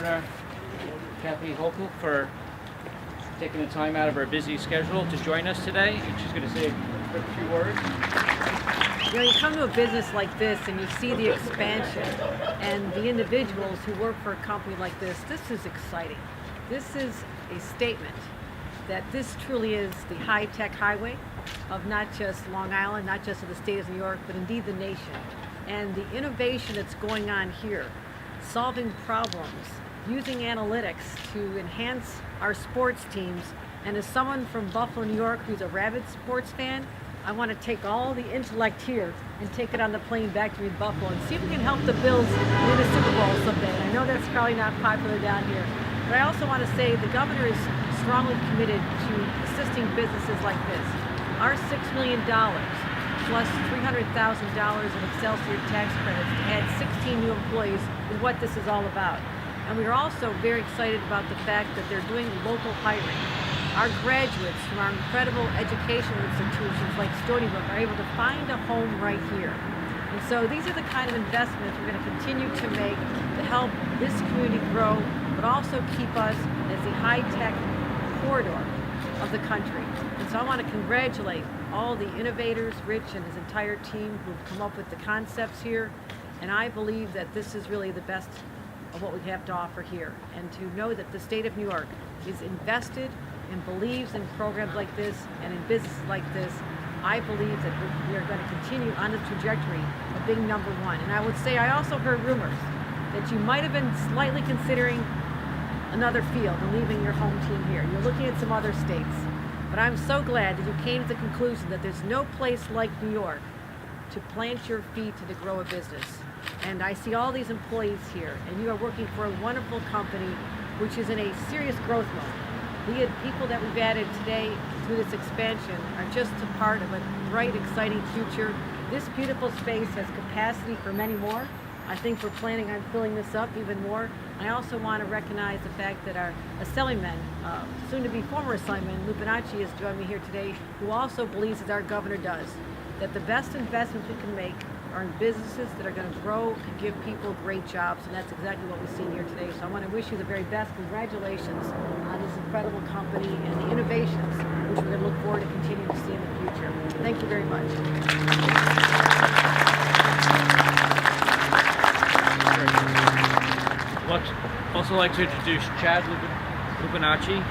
Governor Kathy Hochul for taking the time out of her busy schedule to join us today. She's going to say a quick few words. You know, you come to a business like this and you see the expansion and the individuals who work for a company like this. This is exciting. This is a statement that this truly is the high-tech highway of not just Long Island, not just of the state of New York, but indeed the nation. And the innovation that's going on here, solving problems, using analytics to enhance our sports teams. And as someone from Buffalo, New York, who's a rabid sports fan, I want to take all the intellect here and take it on the plane back to Buffalo and see if we can help the Bills win a Super Bowl someday. And I know that's probably not popular down here, but I also want to say the governor is strongly committed to assisting businesses like this. Our $6 million plus $300,000 in Excelsior tax credits to add 16 new employees is what this is all about. And we are also very excited about the fact that they're doing local hiring. Our graduates from our incredible educational institutions like Stony Brook are able to find a home right here. And so these are the kind of investments we're going to continue to make to help this community grow, but also keep us as the high-tech corridor of the country. And so I want to congratulate all the innovators, Rich and his entire team who've come up with the concepts here. And I believe that this is really the best of what we have to offer here. And to know that the state of New York is invested and believes in programs like this and in businesses like this, I believe that we are going to continue on the trajectory of being number one. And I would say I also heard rumors that you might have been slightly considering another field and leaving your home team here. You're looking at some other states. But I'm so glad that you came to the conclusion that there's no place like New York to plant your feet and to grow a business. And I see all these employees here, and you are working for a wonderful company which is in a serious growth mode. The people that we've added today through this expansion are just a part of a bright, exciting future. This beautiful space has capacity for many more. I think we're planning on filling this up even more. I also want to recognize the fact that our assemblyman, soon-to-be former assemblyman, Lupinacci, has joined me here today, who also believes, as our governor does, that the best investments we can make are in businesses that are going to grow and give people great jobs, and that's exactly what we've seen here today. So I want to wish you the very best. Congratulations on this incredible company and the innovations, which we're going to look forward to continuing to see in the future. Thank you very much. I'd also like to introduce Chad Lupinacci,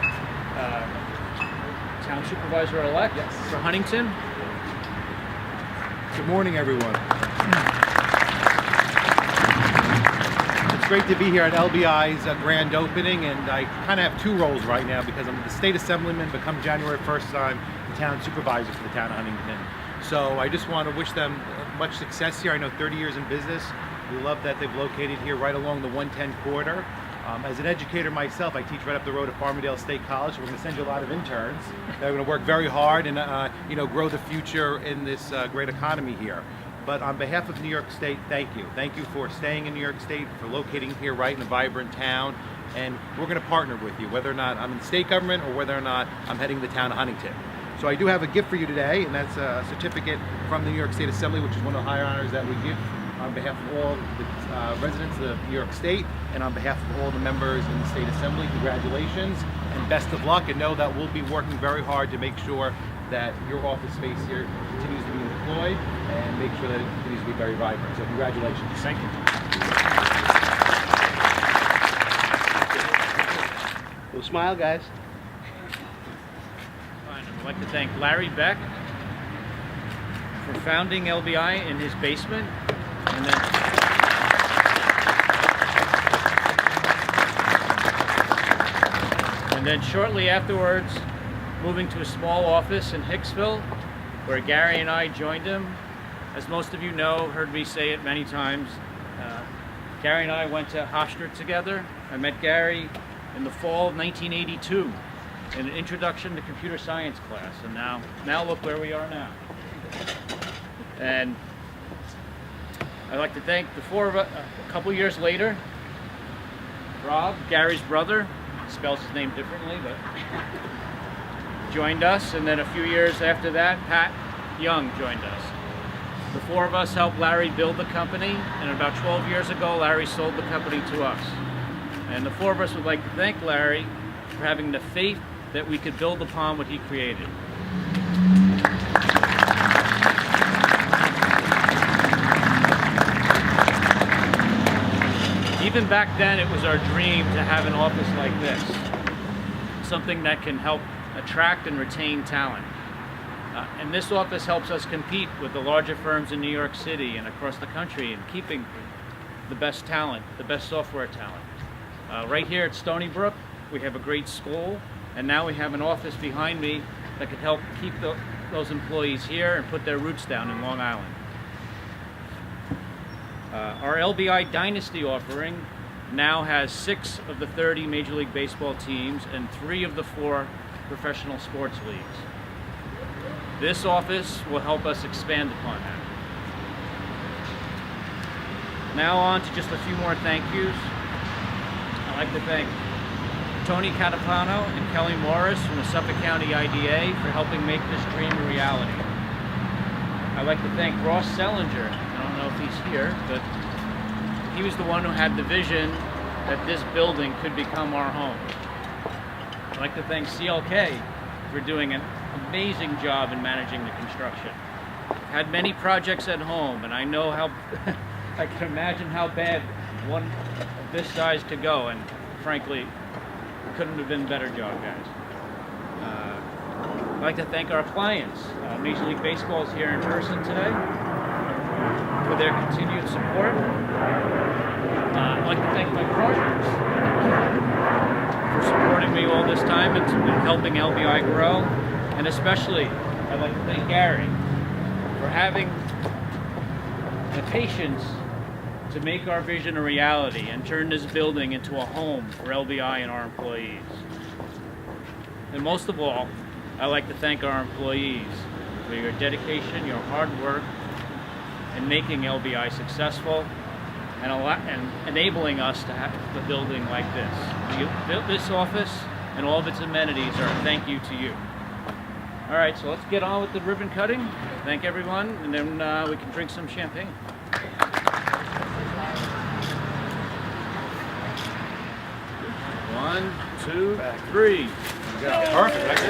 Town Supervisor-elect for Huntington. Good morning, everyone. It's great to be here at LBI's grand opening, and I kind of have two roles right now because I'm the state assemblyman, but come January 1st, I'm the town supervisor for the town of Huntington. So I just want to wish them much success here. I know 30 years in business. We love that they've located here right along the 110 corridor. As an educator myself, I teach right up the road at Farmingdale State College. So we're going to send you a lot of interns. They're going to work very hard and grow the future in this great economy here. But on behalf of New York State, thank you. Thank you for staying in New York State, for locating here right in a vibrant town. And we're going to partner with you, whether or not I'm in state government or whether or not I'm heading to the town of Huntington. So I do have a gift for you today, and that's a certificate from the New York State Assembly, which is one of the higher honors that we give on behalf of all the residents of New York State and on behalf of all the members in the State Assembly. Congratulations and best of luck, and know that we'll be working very hard to make sure that your office space here continues to be deployed and make sure that it continues to be very vibrant. So congratulations. Thank you. Well, smile, guys. I'd like to thank Larry Beck for founding LBI in his basement, and then shortly afterwards moving to a small office in Hicksville, where Gary and I joined him. As most of you know, heard me say it many times, Gary and I went to Hofstra together. I met Gary in the fall of 1982 in an introduction to computer science class, and now look where we are now. And I'd like to thank the four of us. A couple years later, Rob, Gary's brother, spells his name differently, but joined us, and then a few years after that, Pat Young joined us. The four of us helped Larry build the company, and about 12 years ago, Larry sold the company to us. And the four of us would like to thank Larry for having the faith that we could build upon what he created. Even back then, it was our dream to have an office like this, something that can help attract and retain talent. And this office helps us compete with the larger firms in New York City and across the country in keeping the best talent, the best software talent. Right here at Stony Brook, we have a great school, and now we have an office behind me that can help keep those employees here and put their roots down in Long Island. Our LBI Dynasty offering now has 6 of the 30 Major League Baseball teams and 3 of the 4 professional sports leagues. This office will help us expand upon that. Now on to just a few more thank yous. I'd like to thank Tony Catapano and Kelly Morris from the Suffolk County IDA for helping make this dream a reality. I'd like to thank Ross Sellinger. I don't know if he's here, but he was the one who had the vision that this building could become our home. I'd like to thank CLK for doing an amazing job in managing the construction. Had many projects at home, and I know how I can imagine how bad one of this size could go, and frankly, couldn't have been a better job, guys. I'd like to thank our clients. Major League Baseball is here in person today for their continued support. I'd like to thank my partners for supporting me all this time and helping LBI grow. And especially, I'd like to thank Gary for having the patience to make our vision a reality and turn this building into a home for LBI and our employees. And most of all, I'd like to thank our employees for your dedication, your hard work, in making LBI successful and enabling us to have a building like this. This office and all of its amenities are a thank you to you. All right, so let's get on with the ribbon cutting. Thank everyone, and then we can drink some champagne. One, two, three. Perfect.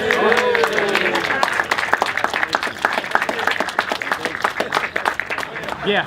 Yeah.